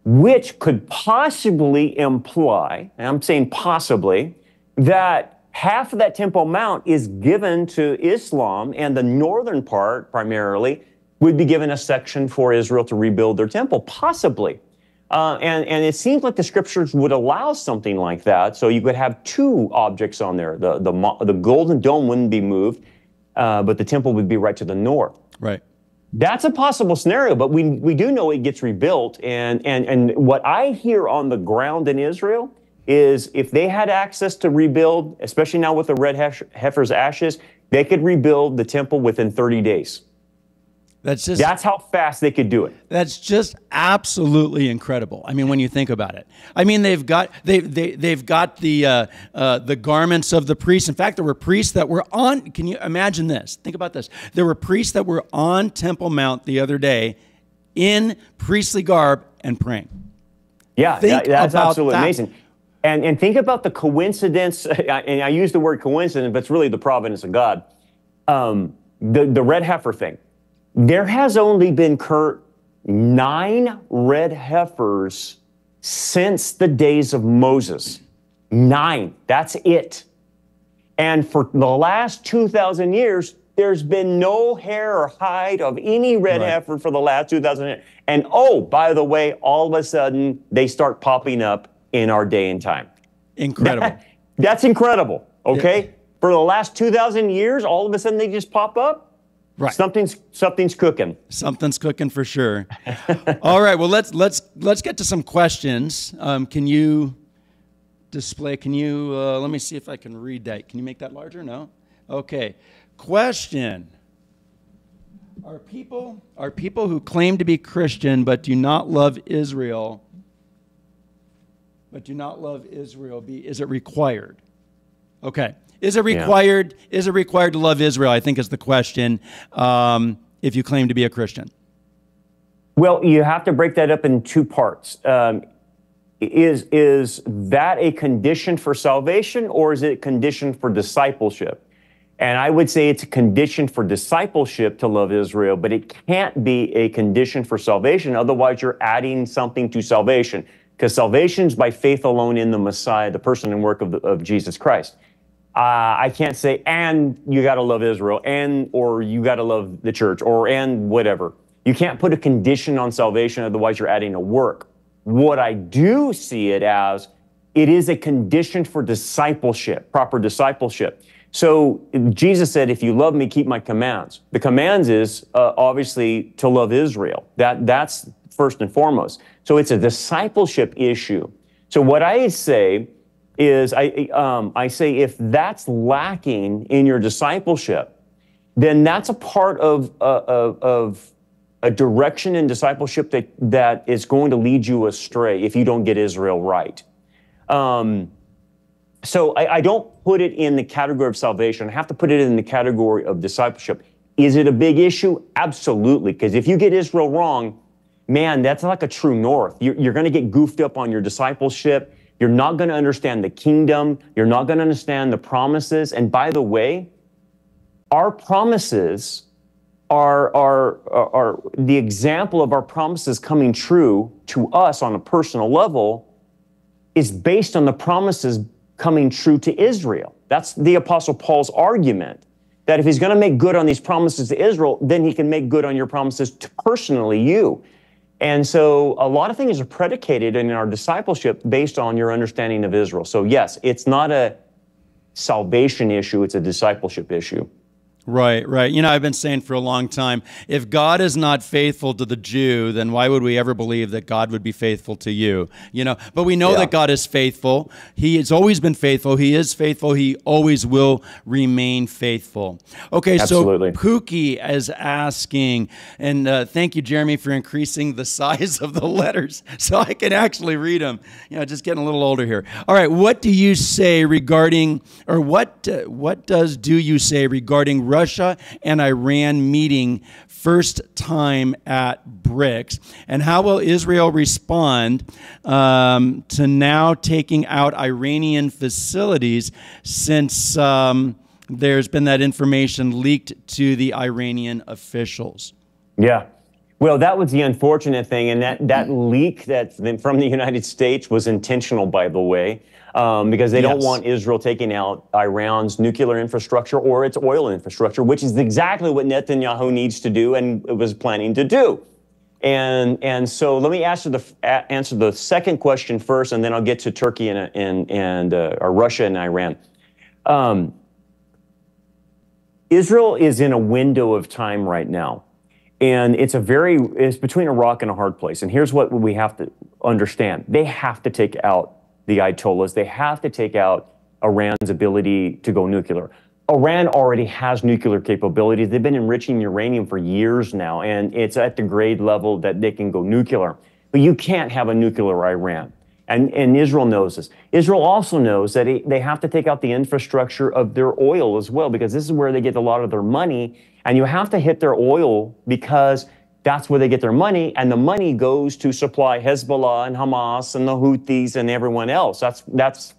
Which could possibly imply, and I'm saying possibly, that half of that Temple Mount is given to Islam, and the northern part, primarily, would be given a section for Israel to rebuild their temple, possibly. And it seems like the scriptures would allow something like that, so you could have two objects on there. The golden dome wouldn't be moved, but the temple would be right to the north. Right. That's a possible scenario, but we do know it gets rebuilt. And what I hear on the ground in Israel is if they had access to rebuild, especially now with the red heifer's ashes, they could rebuild the temple within 30 days. That's how fast they could do it. That's just absolutely incredible. I mean, when you think about it, I mean, they've got the garments of the priests. In fact, there were priests that were on. Can you imagine this? Think about this. There were priests that were on Temple Mount the other day in priestly garb and praying. Yeah, that's absolutely amazing. And think about the coincidence. And I use the word coincidence, but it's really the providence of God. The red heifer thing. There has only been, Kurt, 9 red heifers since the days of Moses. 9. That's it. And for the last 2,000 years, there's been no hair or hide of any red heifer for the last 2,000 years. And oh, by the way, all of a sudden, they start popping up in our day and time. Incredible. That's incredible, okay? Yeah. For the last 2,000 years, all of a sudden, they just pop up. Right. Something's cooking. Something's cooking for sure. All right. Well, let's get to some questions. Can you display? Can you let me see if I can read that. Can you make that larger? No. Okay. Question: Are people who claim to be Christian but do not love Israel? Is it required? Okay. Is it required? Yeah. Is it required to love Israel? I think is the question. If you claim to be a Christian. Well, you have to break that up in 2 parts. Is that a condition for salvation, or is it a condition for discipleship? And I would say it's a condition for discipleship to love Israel, but it can't be a condition for salvation. Otherwise, you're adding something to salvation, because salvation is by faith alone in the Messiah, the person and work of Jesus Christ. I can't say, and you got to love Israel, or you got to love the church, and whatever. You can't put a condition on salvation, otherwise you're adding a work. What I do see it as, it is a condition for discipleship, proper discipleship. So Jesus said, if you love me, keep my commands. The commands is obviously to love Israel. That's first and foremost. So it's a discipleship issue. So what I say is I say if that's lacking in your discipleship, then that's a part of a direction in discipleship that is going to lead you astray if you don't get Israel right. So I don't put it in the category of salvation. I have to put it in the category of discipleship. Is it a big issue? Absolutely. Because if you get Israel wrong, man, that's like a true north. You're going to get goofed up on your discipleship. You're not going to understand the kingdom. You're not going to understand the promises. And by the way, our promises are the example of our promises coming true to us on a personal level is based on the promises coming true to Israel. That's the Apostle Paul's argument, that if he's going to make good on these promises to Israel, then he can make good on your promises to personally you. And so a lot of things are predicated in our discipleship based on your understanding of Israel. So yes, it's not a salvation issue, it's a discipleship issue. Right, right. You know, I've been saying for a long time, if God is not faithful to the Jew, then why would we ever believe that God would be faithful to you? You know, but we know that God is faithful. He has always been faithful. He is faithful. He always will remain faithful. Okay, absolutely. So Pookie is asking, and thank you, Jeremy, for increasing the size of the letters so I can actually read them. You know, just getting a little older here. All right, what do you say regarding, or what do you say regarding Russia and Iran meeting first time at BRICS, and how will Israel respond to now taking out Iranian facilities since there's been that information leaked to the Iranian officials? Yeah. Well, that was the unfortunate thing, and that leak that's from the United States was intentional, by the way, because they don't want Israel taking out Iran's nuclear infrastructure or its oil infrastructure, which is exactly what Netanyahu needs to do and was planning to do. And so let me answer the second question first, and then I'll get to Turkey and Russia and Iran. Israel is in a window of time right now. And it's between a rock and a hard place. And here's what we have to understand. They have to take out the Ayatollahs. They have to take out Iran's ability to go nuclear. Iran already has nuclear capabilities. They've been enriching uranium for years now, and it's at the grade level that they can go nuclear. But you can't have a nuclear Iran. And Israel knows this. Israel also knows that they have to take out the infrastructure of their oil as well, because this is where they get a lot of their money. And you have to hit their oil because that's where they get their money. And the money goes to supply Hezbollah and Hamas and the Houthis and everyone else. That's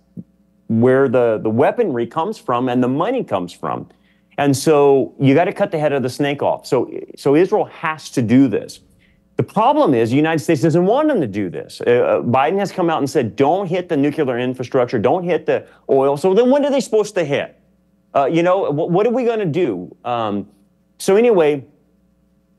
where the weaponry comes from and the money comes from. And so you got to cut the head of the snake off. So Israel has to do this. The problem is the United States doesn't want them to do this. Biden has come out and said, don't hit the nuclear infrastructure, don't hit the oil. So then when are they supposed to hit? What are we going to do? So anyway,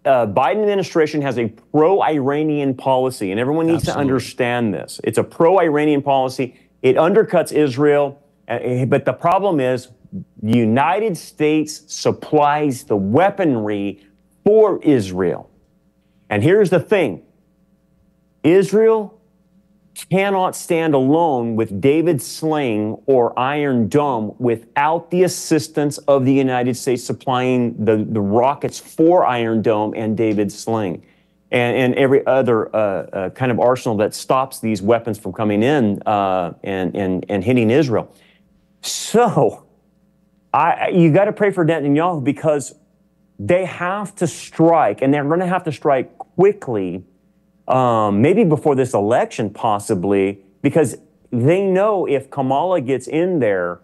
Biden administration has a pro-Iranian policy, and everyone needs to understand this. It's a pro-Iranian policy. It undercuts Israel, but the problem is the United States supplies the weaponry for Israel. And here's the thing. Israel cannot stand alone with David's sling or Iron Dome without the assistance of the United States supplying the rockets for Iron Dome and David's sling and every other kind of arsenal that stops these weapons from coming in and hitting Israel. So you got to pray for Netanyahu, because they have to strike, and they're going to have to strike quickly, maybe before this election possibly, because they know if Kamala gets in there,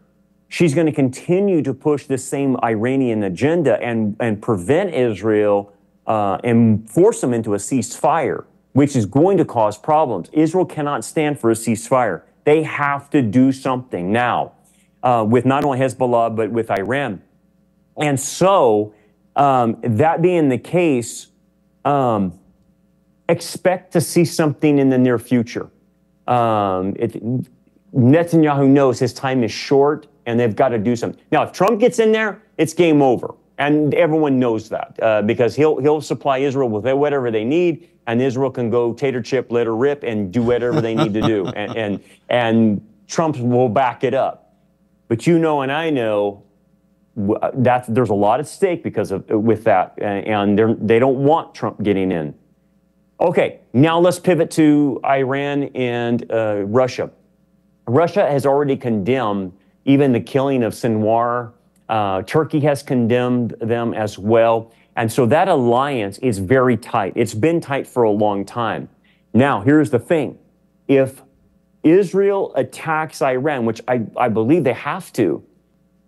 she's going to continue to push this same Iranian agenda and prevent Israel and force them into a ceasefire, which is going to cause problems. Israel cannot stand for a ceasefire. They have to do something now with not only Hezbollah, but with Iran. And so that being the case, expect to see something in the near future. Netanyahu knows his time is short, and they've got to do something. Now, if Trump gets in there, it's game over. And everyone knows that because he'll supply Israel with whatever they need, and Israel can go tater chip, let her rip, and do whatever they need to do. And Trump will back it up. But you know and I know there's a lot at stake because of with that, and they don't want Trump getting in. Okay, now let's pivot to Iran and Russia. Russia has already condemned even the killing of Sinwar. Turkey has condemned them as well. And so that alliance is very tight. It's been tight for a long time. Now, here's the thing. If Israel attacks Iran, which I believe they have to,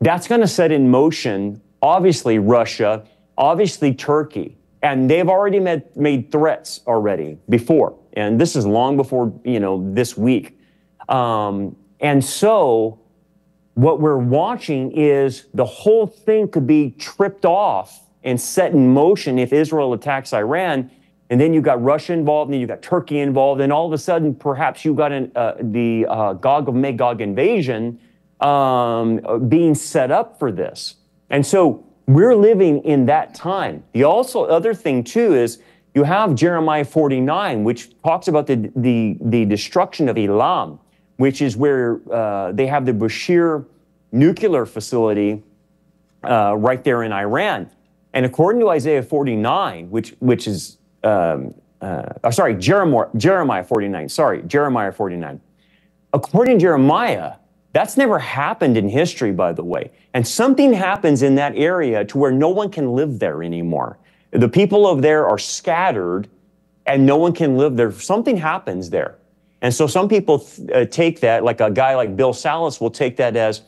that's going to set in motion, obviously, Russia, obviously, Turkey. And they've already made threats already before. And this is long before, this week. And so what we're watching is the whole thing could be tripped off and set in motion if Israel attacks Iran. And then you got Russia involved, and then you got Turkey involved, and all of a sudden, perhaps you got the Gog of Magog invasion being set up for this. And so we're living in that time. The other thing too is you have Jeremiah 49, which talks about the destruction of Elam, which is where they have the Bushehr nuclear facility right there in Iran. And according to Isaiah 49, which is Jeremiah 49. Sorry, Jeremiah 49. According to Jeremiah, that's never happened in history, by the way. And something happens in that area to where no one can live there anymore. The people over there are scattered and no one can live there. Something happens there. And so some people take that, like a guy like Bill Salas will take that as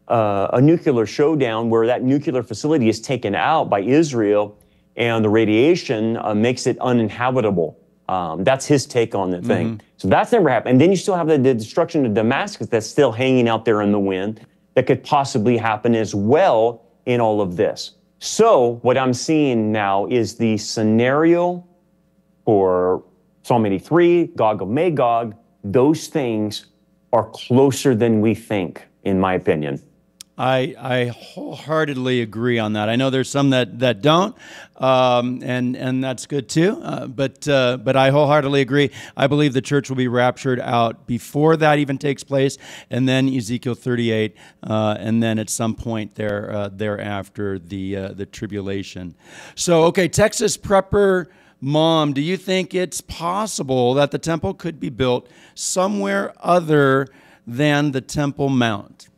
a nuclear showdown where that nuclear facility is taken out by Israel and the radiation makes it uninhabitable. That's his take on the thing. Mm-hmm. So that's never happened. And then you still have the destruction of Damascus that's still hanging out there in the wind that could possibly happen as well in all of this. So what I'm seeing now is the scenario for Psalm 83, Gog of Magog. Those things are closer than we think, in my opinion. I wholeheartedly agree on that. I know there's some that don't, and that's good too. But I wholeheartedly agree. I believe the church will be raptured out before that even takes place, and then Ezekiel 38, and then at some point thereafter the tribulation. So okay, Texas Prepper Mom, do you think it's possible that the temple could be built somewhere other than the Temple Mount?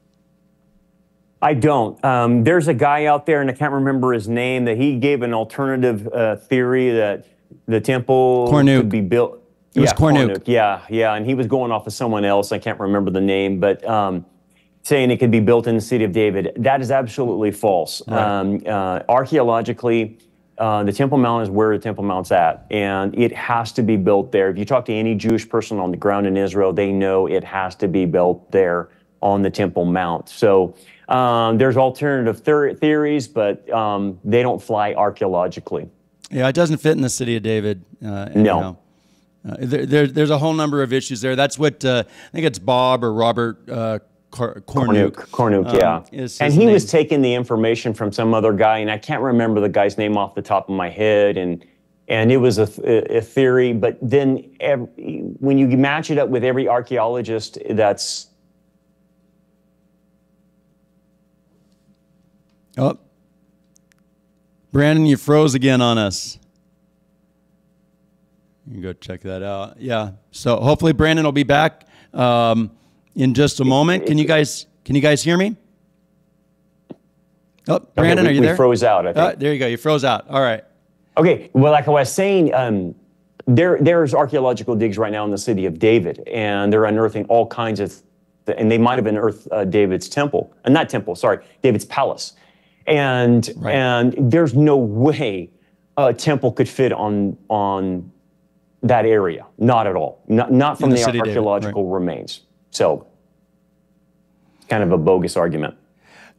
I don't. There's a guy out there, and I can't remember his name, that he gave an alternative theory that the temple could be built. It was Cornuke. Yeah, and he was going off of someone else. I can't remember the name, but saying it could be built in the city of David. That is absolutely false. Right. Archaeologically, the Temple Mount is where the Temple Mount's at, and it has to be built there. If you talk to any Jewish person on the ground in Israel, they know it has to be built there on the Temple Mount. So there's alternative theories, but they don't fly archaeologically. Yeah, it doesn't fit in the city of David. No. There's a whole number of issues there. That's what I think it's Bob or Robert Cornuke, yeah. And he was taking the information from some other guy, and I can't remember the guy's name off the top of my head, and it was a theory. But then when you match it up with every archaeologist that's... Oh, Brandon, you froze again on us. You can go check that out. Yeah. So hopefully Brandon will be back in just a moment. Can you guys hear me? Oh, Brandon, are you there? We froze out, I think. There you go. You froze out. All right. Okay. Well, like I was saying, there's archaeological digs right now in the city of David, and they're unearthing all kinds of, and they might have unearthed David's temple, David's palace. And there's no way a temple could fit on that area. Not at all. Not from the archaeological remains. So, kind of a bogus argument.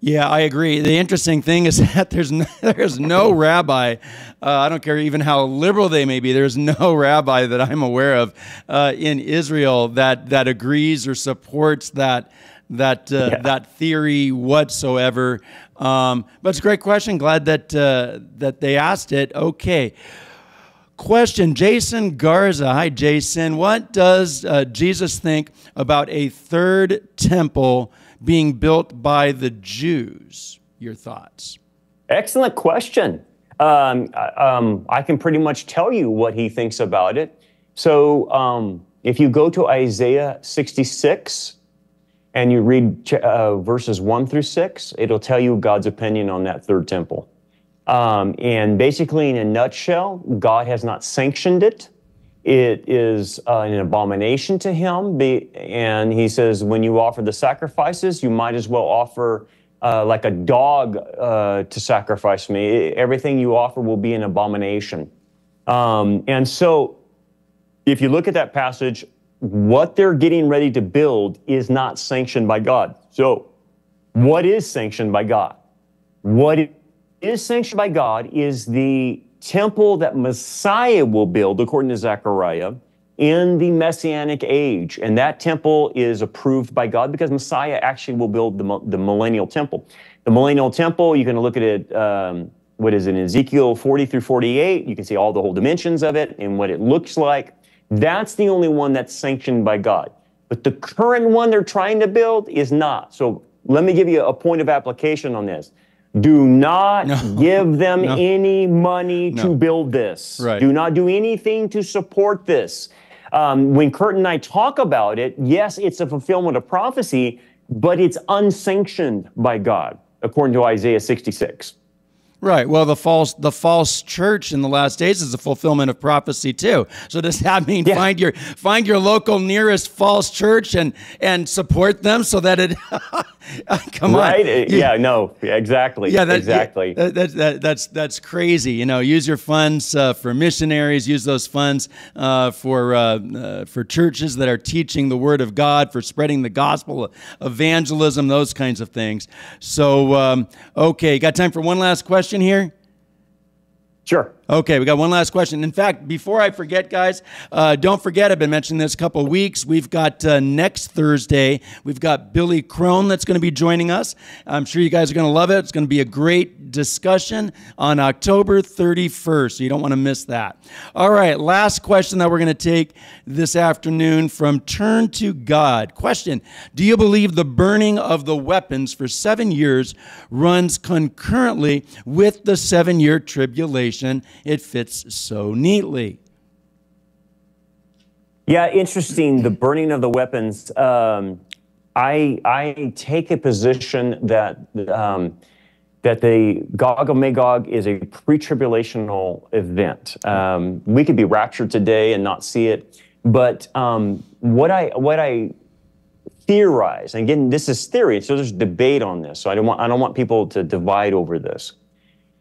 Yeah, I agree. The interesting thing is that there's no rabbi, I don't care even how liberal they may be, there's no rabbi that I'm aware of in Israel that agrees or supports that theory whatsoever. But it's a great question. Glad that they asked it. Okay. Question, Jason Garza. Hi, Jason. What does Jesus think about a third temple being built by the Jews? your thoughts? Excellent question. I can pretty much tell you what he thinks about it. So if you go to Isaiah 66 and you read verses 1 through 6, it'll tell you God's opinion on that third temple. And basically, in a nutshell, God has not sanctioned it. It is an abomination to him. And he says, when you offer the sacrifices, you might as well offer like a dog to sacrifice me. Everything you offer will be an abomination. And so if you look at that passage, what they're getting ready to build is not sanctioned by God. So what is sanctioned by God? What is sanctioned by God is the temple that Messiah will build, according to Zechariah, in the Messianic age. And that temple is approved by God because Messiah actually will build the millennial temple. The millennial temple, you can look at it, what is it, in Ezekiel 40 through 48. You can see all the whole dimensions of it and what it looks like. That's the only one that's sanctioned by God. But the current one they're trying to build is not. So let me give you a point of application on this. Do not give them any money to build this. Right. Do not do anything to support this. When Kurt and I talk about it, yes, it's a fulfillment of prophecy, but it's unsanctioned by God, according to Isaiah 66. Right. Well, the false church in the last days is a fulfillment of prophecy too. So does that mean find your local nearest false church and support them so that it come on. Right? Yeah, no, exactly. Yeah, exactly. That's crazy. You know, use your funds for missionaries, use those funds for churches that are teaching the word of God, for spreading the gospel, evangelism, those kinds of things. So okay, got time for one last question here? Sure. Okay, we got one last question. In fact, before I forget, guys, don't forget, I've been mentioning this a couple of weeks. We've got next Thursday, we've got Billy Crone that's going to be joining us. I'm sure you guys are going to love it. It's going to be a great discussion on October 31st, so you don't want to miss that. All right, last question that we're going to take this afternoon from Turn to God. Question, do you believe the burning of the weapons for 7 years runs concurrently with the 7-year tribulation? It fits so neatly. Yeah, interesting. The burning of the weapons. I take a position that that the Gog of Magog is a pre-tribulational event. We could be raptured today and not see it, but what I theorize, and again, this is theory, so there's debate on this. So I don't want people to divide over this.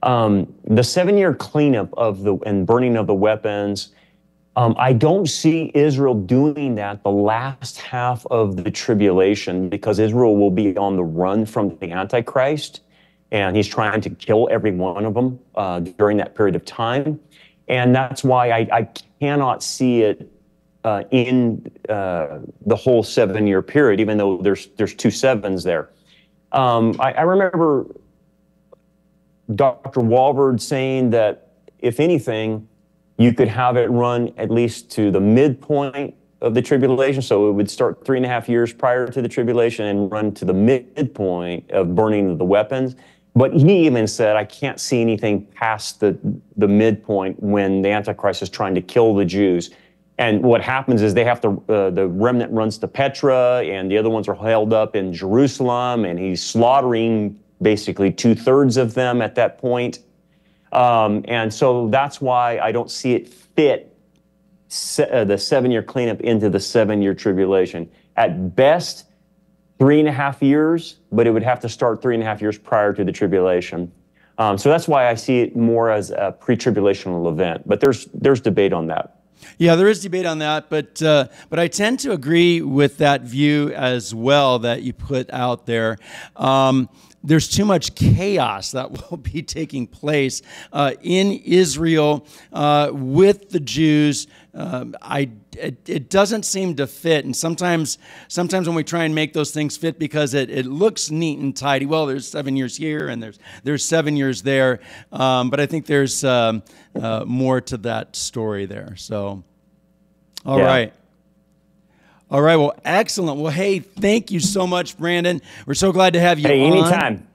The 7-year cleanup and burning of the weapons, I don't see Israel doing that the last half of the tribulation, because Israel will be on the run from the Antichrist, and he's trying to kill every one of them during that period of time. And that's why I cannot see it in the whole 7-year period, even though there's 2 sevens there. I remember Dr. Walvard saying that, if anything, you could have it run at least to the midpoint of the tribulation. So it would start 3.5 years prior to the tribulation and run to the midpoint of burning of the weapons. But he even said, I can't see anything past the midpoint when the Antichrist is trying to kill the Jews. And what happens is they have to, the remnant runs to Petra, and the other ones are held up in Jerusalem, and he's slaughtering basically 2/3 of them at that point. And so that's why I don't see it fit the 7-year cleanup into the 7-year tribulation. At best, 3.5 years, but it would have to start 3.5 years prior to the tribulation. So that's why I see it more as a pre-tribulational event. But there's debate on that. Yeah, there is debate on that, but I tend to agree with that view as well that you put out there. There's too much chaos that will be taking place in Israel with the Jews. It doesn't seem to fit, and sometimes when we try and make those things fit because it looks neat and tidy, well, there's 7 years here and there's 7 years there, but I think there's more to that story there. So, all right. All right, well, excellent. Well, hey, thank you so much, Brandon. We're so glad to have you on. Hey, anytime.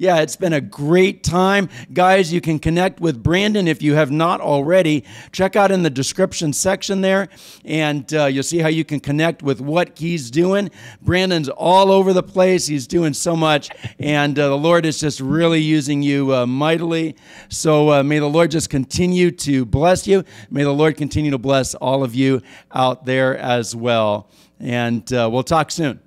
Yeah, it's been a great time. Guys, you can connect with Brandon if you have not already. Check out in the description section there, and you'll see how you can connect with what he's doing. Brandon's all over the place. He's doing so much, and the Lord is just really using you mightily. So may the Lord just continue to bless you. May the Lord continue to bless all of you out there as well. And we'll talk soon.